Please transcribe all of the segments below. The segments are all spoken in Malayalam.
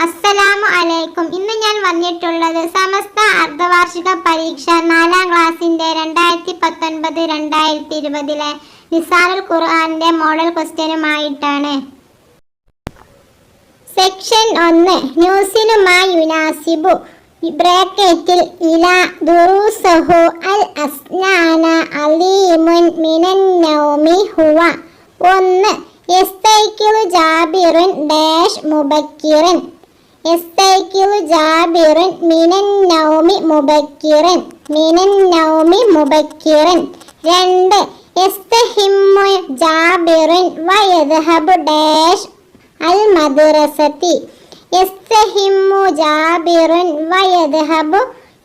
അസ്സലാമു അലൈക്കും. ഇന്ന് ഞാൻ വന്നിട്ടുള്ളത് സമസ്ത അർദ്ധവാർഷിക പരീക്ഷ 4ാം ക്ലാസ്സിന്റെ 2019-2020 നിസാറുൽ ഖുർആന്റെ മോഡൽ ക്വസ്റ്റ്യനുമായിട്ടാണ്. സെക്ഷൻ 1 ന്യൂസിനുമാ യുനാസിബു ബ്രാക്കറ്റിൽ ഇല ദുറൂസഹു അൽ അസ്നാന അലീമുൻ മിനൻ നൗമി ഹുവ 1 യസ്തൈഖിലു ജാബിറുൻ ഡാഷ് മുബക്കിറൻ യസ്തൈഖിലു ജാബിറുൻ മിനൻ നൗമി മുബക്കിറൻ 2 യസ്തഹിമ്മു ജാബിറുൻ വയദ്ഹബു ഡാഷ് അൽ മദ്രസതി യസ്തഹിമ്മു ജാബിറുൻ വയദ്ഹബു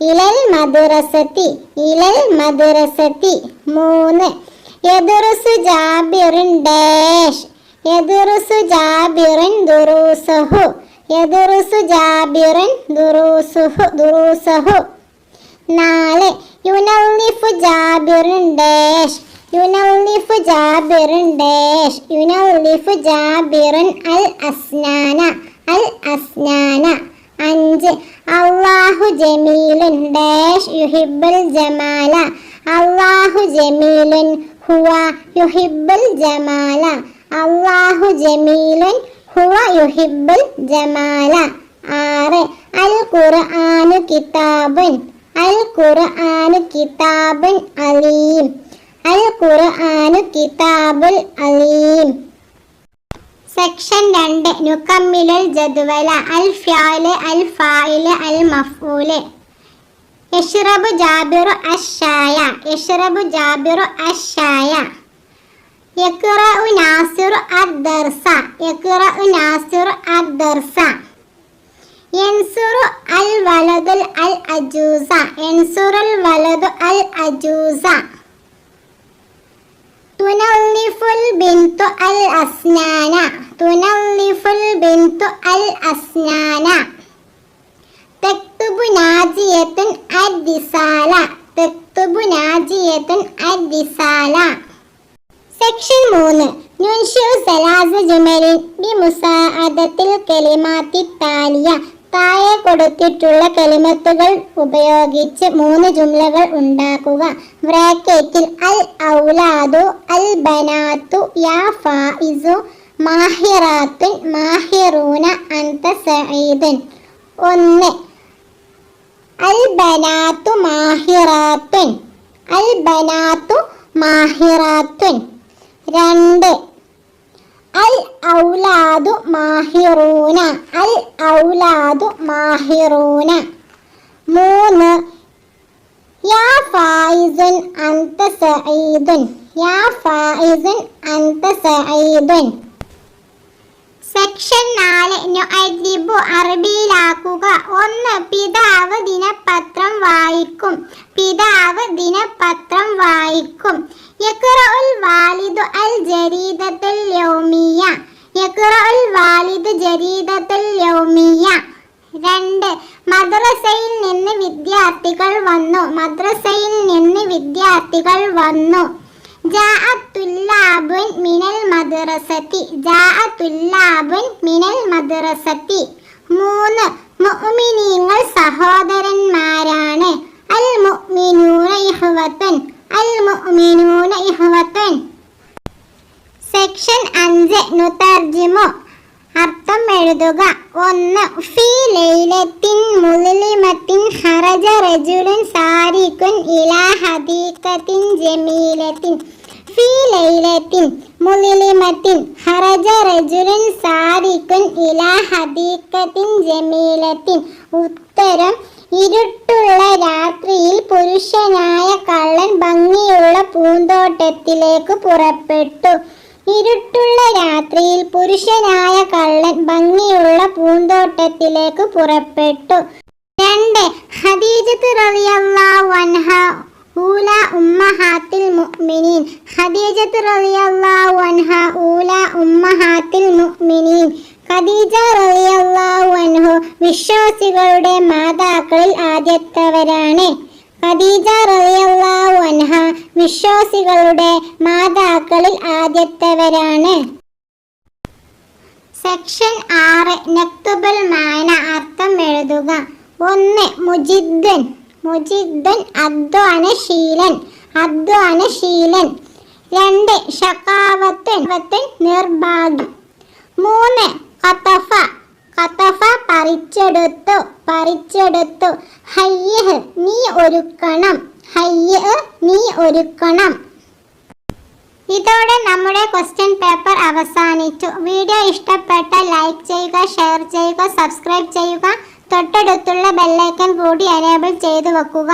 ഇലൽ മദ്രസതി 3 യദ്റുസു ജാബിറുൻ ഡാഷ് യദ്റുസു ജാബിറുൻ ദുറൂസഹു യദ്റുസു ജാബിറുൻ ദുറൂസഹു 4 യുനല്ലിഫു ജാബിറുൻ ഡാഷ് യുനല്ലിഫു ജാബിറുൻ ഡാഷ് യുനല്ലിഫു ജാബിറുൻ അൽ അസ്നാന 5 അല്ലാഹു ജമീലുൻ ഡാഷ് യുഹിബ്ബുൽ ജമാല അല്ലാഹു ജമീലുൻ ഹുവ യുഹിബ്ബുൽ ജമാല അല്ലാഹു ജമീലുൻ ഹുവ യുഹിബ്ബുൽ ജമാല 6 അൽ ഖുർആനു കിതാബുൻ അൽ ഖുർആനു കിതാബുൻ അലീം അൽ ഖുർആനു കിതാബുൽ അലീം. സെക്ഷൻ 2 നുകമ്മിലുൽ ജദ്വല അൽ ഫിഅല് അൽ ഫാഇല് അൽ മഫ്ഊല്. യശ്റബു ജാബിറു അശ്ശായ യശ്റബു ജാബിറു അശ്ശായ യഖ്റഉ നാസിറു അദ്ദർസ യഖ്റഉ നാസിറു അദ്ദർസ യൻസുറു അൽ വലദുൽ അൽ അജൂസ യൻസുറുൽ വലദു അൽ അജൂസ തുനല്ലിഫുൽ ബിന്തു അൽ അസ്നാന തുനല്ലിഫുൽ ബിന്തു അൽ അസ്നാന തക്തുബു നാജിയത്തുൻ അദ്ദിസാല തക്തുബു നാജിയത്തുൻ അദ്ദിസാല. സെക്ഷൻ 3 നുൻഷിഉ സലാസ ജുമലിൻ ബിമുസാഅദത്തിൽ കലിമാത്തി താലിയ താഴെ കൊടുത്തിട്ടുള്ള കലിമത്തുകൾ ഉപയോഗിച്ച് 3 ജുംലകൾ ഉണ്ടാക്കുക. ബ്രാക്കറ്റിൽ അൽ ഔലാദു അൽ ബനാത്തു യാ ഫായിസു മാഹിറാത്തുൻ മാഹിറൂന അൻത സഈദുൻ. 1 അൽ ബനാത്തു മാഹിറാത്തുൻ അൽ ബനാത്തു മാഹിറാത്തുൻ 2 അൽ ഔലാദു മാഹിറൂന അൽ ഔലാദു മാഹിറൂന 3 യാ ഫായിസുൻ അൻത സഈദുൻ യാ ഫായിസുൻ അൻത സഈദുൻ. സെക്ഷൻ 4 നുഅദ്ദിബു അറബിയിലാക്കുക. 1 പിതാവ് ദിനപത്രം വായിക്കും പിതാവ് ദിനപത്രം വായിക്കും. യഖ്റഉൽ വാലിദു അൽ ജരീദത്തുൽ യൗമിയ യഖ്റഉൽ വാലിദു ജരീദത്തുൽ യൗമിയ. 2 മദ്രസയിൽ നിന്ന് വിദ്യാർത്ഥികൾ വന്നു മദ്രസയിൽ നിന്ന് വിദ്യാർത്ഥികൾ വന്നു. ജാഅത് തുല്ലാബുൻ മിനൽ മദ്രസതി ജാഅത് തുല്ലാബുൻ മിനൽ മദ്രസതി. 3 മുഅ്മിനീങ്ങൾ സഹോദരന്മാരാണ് അൽ മുഅ്മിനൂന ഇഖ്വത്തുൻ അൽ മുഅ്മിനൂന ഇഖ്വത്തുൻ. സെക്ഷൻ 5 നുതർജിമു അർത്ഥം എഴുതുക. 1 ഫീ ലൈലത്തിൻ മുളിമത്തിൻ ഖറജ റജുലുൻ സാരിഖുൻ ഇലാ ഹദീഖത്തിൻ ജമീലത്തിൻ ഫീ ലൈലത്തിൻ മുളിമത്തിൻ ഖറജ റജുലുൻ സാരിഖുൻ ഇലാ ഹദീഖത്തിൻ ജമീലത്തിൻ. ഉത്തരം ഇരുട്ടുള്ള രാത്രിയിൽ പുരുഷനായ കള്ളൻ ഭംഗിയുള്ള പൂന്തോട്ടത്തിലേക്ക് പുറപ്പെട്ടു. ഇരുട്ടുള്ള രാത്രിയിൽ പുരുഷനായ കള്ളൻ ഭംഗിയുള്ള പൂന്തോട്ടത്തിലേക്ക് പുറപ്പെട്ടു. 2 ഖദീജത്ത് റളിയല്ലാഹു അൻഹ ഊല ഉമ്മഹാത്തിൽ മുഅ്മിനീൻ ഖദീജത്ത് റളിയല്ലാഹു അൻഹ ഊല ഉമ്മഹാത്തിൽ മുഅ്മിനീൻ ഖദീജ റളിയല്ലാഹു അൻഹു വിശ്വാസികളുടെ മാതാക്കളിൽ ആദ്യത്തവരാണ്. ഖദീജ റളിയല്ലാഹു അൻഹ വിശ്വാസികളുടെ മാതാക്കളിൽ ആദ്യത്തവരാണ്. സെക്ഷൻ 6 നക്തുബുൽ മാന അർത്ഥം എഴുതുക. 1 മുജിദ്ദൻ മുജിദ്ദൻ അധ്വാനശീലൻ അധ്വാനശീലൻ. 2 ഷഖാവത്തൻ നിർഭാഗ്യം. 3 ഖതഫ ഖതഫ പറിച്ചെടുത്തു പറിച്ചെടുത്തു. ഹയ്യ് നീ ഒരുക്കണം ഹയ്യ് നീ ഒരുക്കണം. ഇതോടെ നമ്മുടെ ക്വസ്റ്റ്യൻ പേപ്പർ അവസാനിച്ചു. വീഡിയോ ഇഷ്ടപ്പെട്ടാൽ ലൈക്ക് ചെയ്യുക, ഷെയർ ചെയ്യുക, സബ്സ്ക്രൈബ് ചെയ്യുക. തൊട്ടടുത്തുള്ള ബെല്ലൈക്കൺ കൂടി എനേബിൾ ചെയ്തു വെക്കുക.